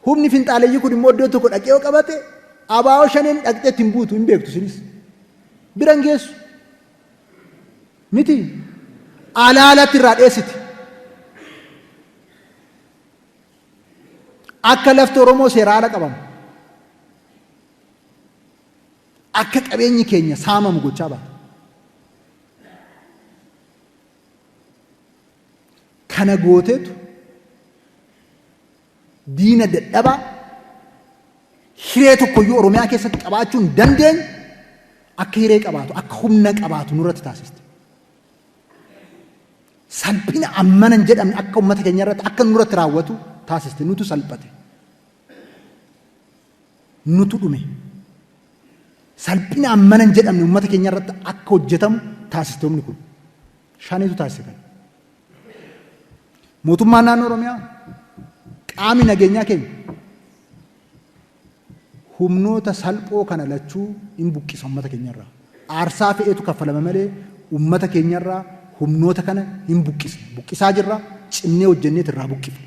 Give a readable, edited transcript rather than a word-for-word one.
humni finxaaleeyyii kun immoo iddoo tokko dhaqee qabate abaa'oo shaneen dhaqxee ittiin buutu hin beektu sinis biran geessu miti alaalatti irraa dheessiti akka lafti Oromoo seeraan ala qabamu akka qabeenyi keenya saamamu gochaa baata. Kana gooteetu diina dadhabaa hiree tokkoyyuu Oromiyaa keessatti qabaachuu hin dandeenye akka hiree qabaatu akka humna qabaatu nurratti taasiste. Salphina ammanan jedhamne akka uummata keenya irratti akka nurratti raawwatu taasiste. Nutu salphate. Nutu dhume. Salphina ammanan jedhamne uummata keenya irratti akka hojjetamu taasiste humni kun. Shaniitu taasise kana. Mootummaan naannoo Oromiyaa qaamni nageenyaa keenya humnoota salphoo kana lachuu hin buqqisa uummata keenya irraa. Aarsaa fe'eetu kaffalama malee uummata keenya irraa humnoota kana hin buqqisa. Buqqisaa jirra cimnee hojjenneet irraa buqqifna.